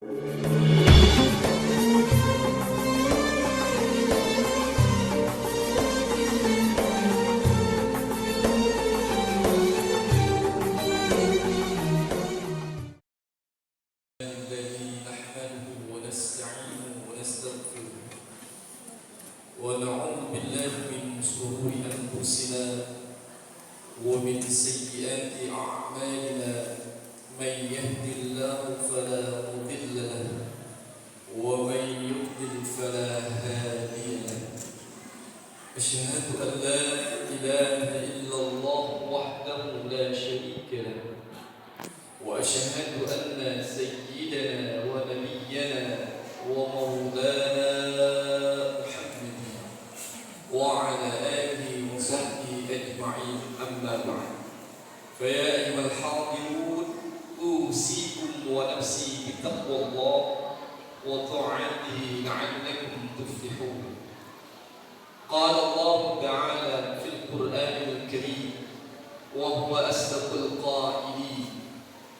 ونعوذ بالله من شرور أنفسنا ومن سيئات أعمالنا من يهد الله فلا مضل له ومن يضلل فلا هادي له أشهد أن لا إله إلا الله وحده لا شريك له وأشهد أن سيدنا ونبينا ومولانا وعلى آله وصحبه أجمعين أما بعد فيا أيها الحاضرون أوصيكم ونفسي بتقوى الله وطاعته لعلكم تفلحون. قال الله تعالى في القرآن الكريم وهو أصدق القائلين: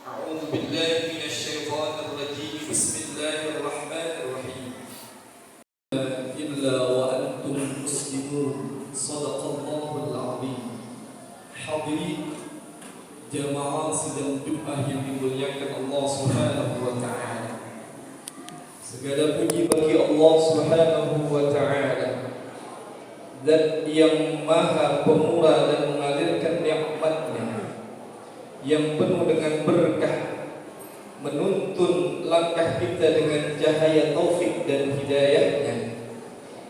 أعوذ بالله من الشيطان الرجيم بسم الله الرحمن الرحيم إلا وأنتم مسلمون صدق الله العظيم. Hadirin jamaah sidang Jumat yang dimuliakan Allah Subhanahu wa taala. Segala puji bagi Allah Subhanahu wa taala, Zat yang Maha Pemurah dan mengalirkan nikmat-Nya yang penuh dengan berkah, menuntun langkah kita dengan cahaya taufik dan hidayah-Nya.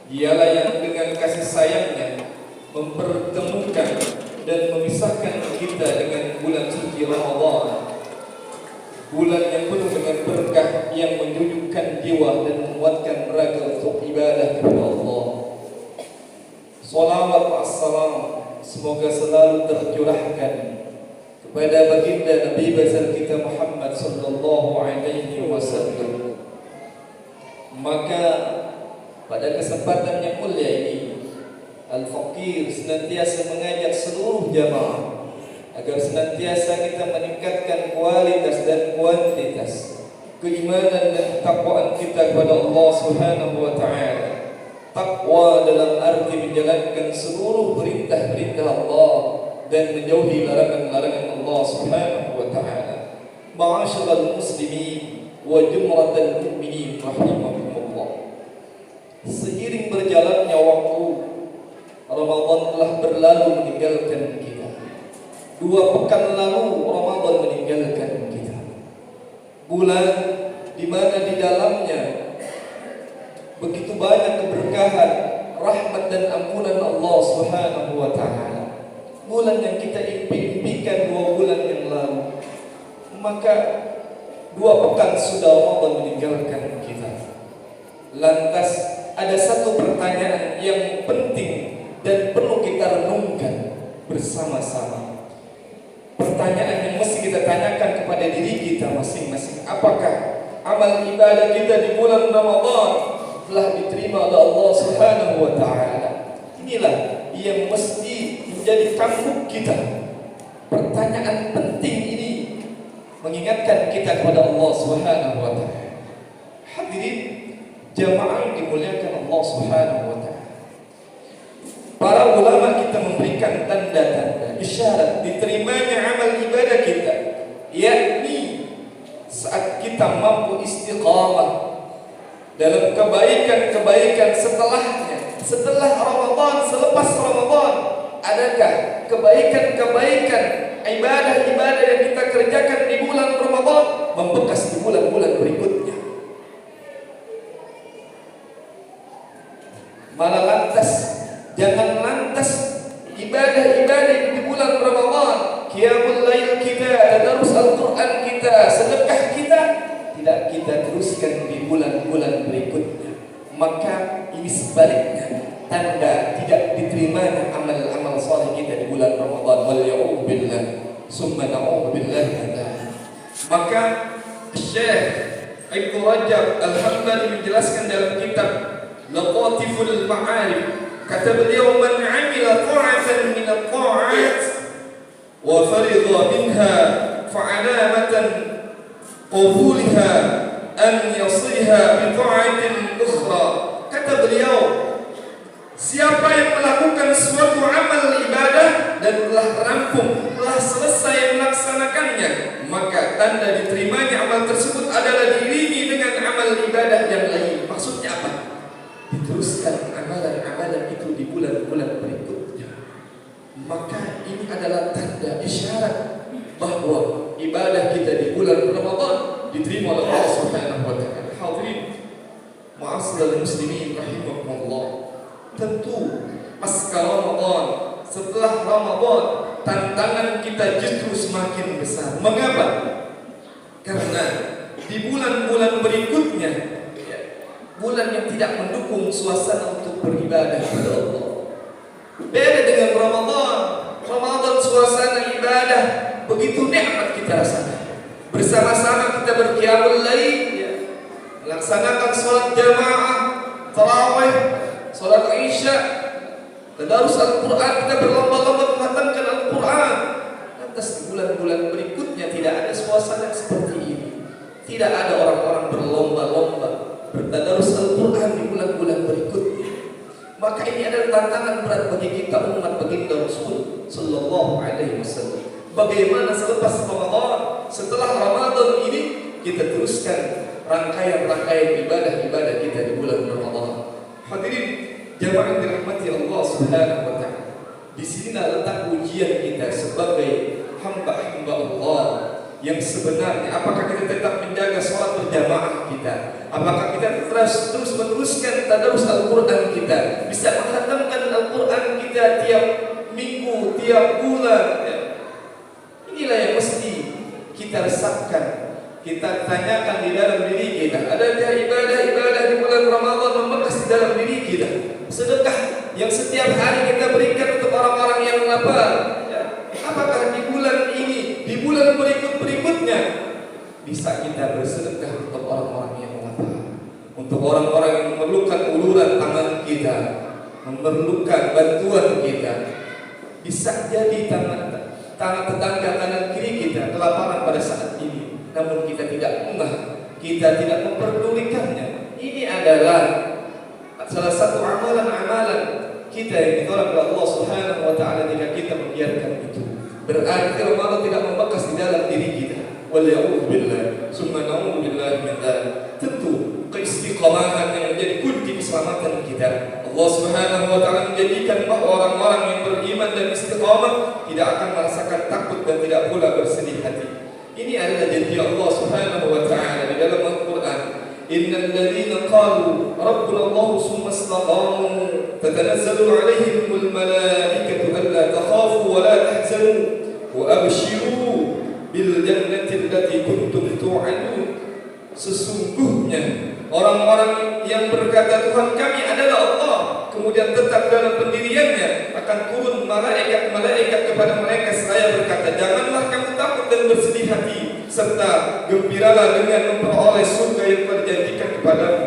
Dialah yang dengan kasih sayang-Nya mempertemukan dan memisahkan kita dengan bulan suci Ramadan, bulan yang penuh dengan berkah yang menyujudkan jiwa dan menguatkan raga untuk ibadah kepada Allah. Salawat wa assalam semoga selalu tercurahkan kepada baginda Nabi besar kita Muhammad sallallahu alaihi wasallam. Maka pada kesempatan yang mulia ini, Al-Faqir senantiasa mengajak seluruh jamaah agar senantiasa kita meningkatkan kualitas dan kuantitas keimanan dan ketakwaan kita kepada Allah Subhanahu wa taala. Takwa dalam arti menjalankan seluruh perintah-perintah Allah dan menjauhi larangan-larangan Allah Subhanahu wa taala. Ma'asyiral muslimin wa jumratal mu'minin rahimakumullah. Seiring berjalannya waktu, Ramadan telah berlalu meninggalkan kita. 2 pekan lalu Ramadan meninggalkan kita. Bulan di mana di dalamnya begitu banyak keberkahan, rahmat dan ampunan Allah Subhanahu wa taala. Bulan yang kita impikan 2 bulan yang lalu. Maka 2 pekan sudah Ramadan meninggalkan kita. Lantas ada satu pertanyaan yang penting dan perlu kita renungkan bersama-sama. Pertanyaan yang mesti kita tanyakan kepada diri kita masing-masing. Apakah amal ibadah kita di bulan Ramadan telah diterima oleh Allah Subhanahu wa taala? Inilah yang mesti menjadi kampung kita. Pertanyaan penting ini mengingatkan kita kepada Allah Subhanahu wa taala. Hadirin jamaah yang dimuliakan Allah Subhanahu wa taala. Para ulama kita memberikan tanda-tanda isyarat diterimanya amal ibadah kita, yakni saat kita mampu istiqamah dalam kebaikan-kebaikan setelahnya, setelah Ramadan, selepas Ramadan. Adakah kebaikan-kebaikan ibadah-ibadah yang kita kerjakan di bulan Ramadan membekas di bulan-bulan berikutnya? Malah jangan lantas ibadah-ibadah di bulan Ramadan, qiyamul lail kita, tadarus Al-Quran kita, sedekah kita, tidak kita teruskan di bulan-bulan berikutnya. Maka ini sebaliknya, tanda tidak diterimanya amal-amal saleh kita di bulan Ramadan. Wal ya'udzu billah, summa na'udzu billah. Maka Syekh Ibnu Rajab Al-Hambali menjelaskan dalam kitab Laqatiful Ma'arif, kata beliau, man 'amila ta'atan min at-ta'at wa faridha minha fa'alamatan qabulha an yasiha bi ta'atin ukhra. Kata beliau, siapa yang melakukan suatu amal ibadah dan telah rampung, telah selesai melaksanakannya, maka tanda diterimanya amal tersebut adalah diiringi dengan amal ibadah yang lain. Maksudnya apa? Diteruskan amalan-amalan itu di bulan-bulan berikutnya. Maka ini adalah tanda isyarat bahwa ibadah kita di bulan Ramadan diterima oleh Allah Subhanahu wa taala. Hadirin ma'asyiral muslimin rahimakumullah. Tentu pasca Ramadan, setelah Ramadan, tantangan kita justru semakin besar. Mengapa? Karena di bulan-bulan berikutnya, bulan yang tidak mendukung suasana untuk beribadah kepada Allah. Beda dengan Ramadan. Ramadan suasana ibadah begitu nikmat kita rasakan. Bersama-sama kita berqiyamul lail, melaksanakan salat jamaah, tarawih, salat Isya, tadarus Al-Quran, kita berlomba-lomba menghatamkan Al-Quran. Lantas di bulan-bulan berikutnya tidak ada suasana seperti ini. Tidak ada orang-orang berlomba-lomba bertadarus Al-Quran di bulan-bulan berikutnya. Maka ini adalah tantangan berat bagi kita umat baginda Rasul sallallahu alaihi wasallam. Bagaimana selepas Ramadan, setelah Ramadan ini kita teruskan rangkaian-rangkaian ibadah-ibadah kita di bulan Ramadan. Hadirin jamaah yang dirahmati Allah Subhanahu wa taala. Di sini letak ujian kita sebagai hamba-hamba Allah yang sebenarnya. Apakah kita tetap menjaga sholat berjamaah kita? Apakah kita terus meneruskan tadarus Al-Quran kita? Bisa menghatamkan Al-Quran kita tiap minggu, tiap bulan, ya. Inilah yang mesti kita resapkan, kita tanyakan di dalam diri kita. Adakah ibadah-ibadah di bulan Ramadan membekas di dalam diri kita? Sedekah yang setiap hari kita berikan untuk orang-orang yang lapar, ya. Apakah di bulan ini, di bulan berikutnya bisa kita bersedekah untuk orang-orang yang lapar, untuk orang-orang yang memerlukan uluran tangan kita, memerlukan bantuan kita? Bisa jadi tangan tetangga kanan kiri kita kelaparan pada saat ini, namun kita tidak ngeh, kita tidak memperdulikannya. Ini adalah salah satu amalan-amalan kita yang ditolak oleh Allah Subhanahu wa taala jika kita membiarkan itu. Berarti Ramadan tidak membekas di dalam diri kita. Waliyahudzubillah, summa na'udzubillah min dzalik. Tentu keistiqomahan yang menjadi kunci keselamatan kita. Allah Subhanahu wa taala menjadikan bahwa orang-orang yang beriman dan istiqamah tidak akan merasakan takut dan tidak pula bersedih hati. Ini adalah janji Allah Subhanahu wa taala di dalam Al-Qur'an. Innal ladzina qalu rabbuna Allah tsumma istaqamu tatanazzalu 'alaihimul malaikatu alla takhafu wa la tahzanu wa abshiru bil jannati allati kuntum tu'adun. Sesungguhnya orang-orang yang berkata Tuhan kami adalah Allah, kemudian tetap dalam pendiriannya, akan turun malaikat-malaikat kepada mereka seraya berkata, janganlah kamu takut dan bersedih hati, serta gembiralah dengan memperoleh surga yang terjanjikan kepadamu.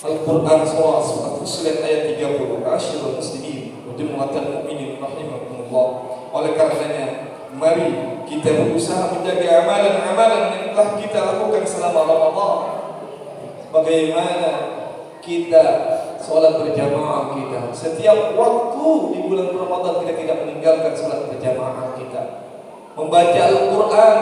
Al-Quran surah Fussilat ayat 30. Asyirul muslimin wa jumlatul mu'minin rahimakumullah. Oleh karenanya, mari kita berusaha menjaga amalan-amalan yang telah kita lakukan selama Ramadan. Bagaimana kita sholat berjamaah kita? Setiap waktu di bulan Ramadan kita tidak meninggalkan sholat berjamaah kita. Membaca Al-Quran.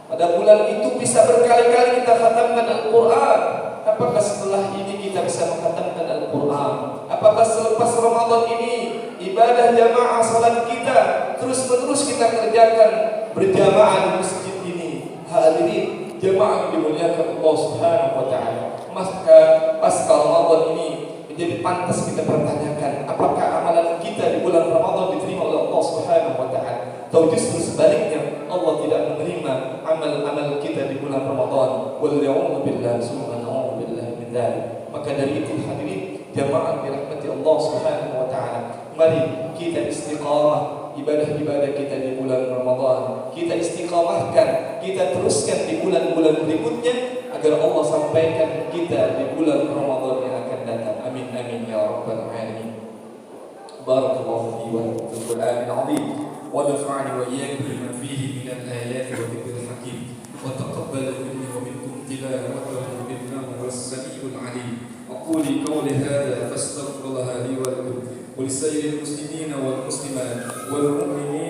Pada bulan itu bisa berkali-kali kita khatamkan Al-Quran. Apakah setelah ini kita bisa menghatamkan Al-Quran? Apakah selepas Ramadan ini ibadah jamaah salat kita terus-menerus kita kerjakan berjamaah di masjid ini? Hadirin jamaah yang dimuliakan Allah Subhanahu wa taala. Maka pasca Ramadan ini menjadi pantas kita pertanyakan, apakah amalan kita di bulan Ramadan diterima oleh Allah Subhanahu wa taala? Atau justru sebaliknya Allah tidak menerima amal-amal kita di bulan Ramadan? Wallahu billahi subhanahu billahi min dzalik. Maka dari itu hadirin jamaah dirahmati Allah Subhanahu wa taala, mari kita istiqamah ibadah-ibadah kita di bulan Ramadan. Kita istiqamahkan, kita teruskan di bulan-bulan berikutnya agar Allah sampaikan kita di bulan Ramadan yang akan datang. Amin amin ya rabbal alamin. Barakallahu fi wa fil Qur'anil azim wa nafa'ani wa iyyakum bima fihi min al-ayati wa dhikril hakim wa taqabbal minni wa minkum تلاوته إنه هو السميع العليم. أقول قولي هذا فاستغفر الله لي ولكم ولسائر المسلمين والمسلمات والمؤمنين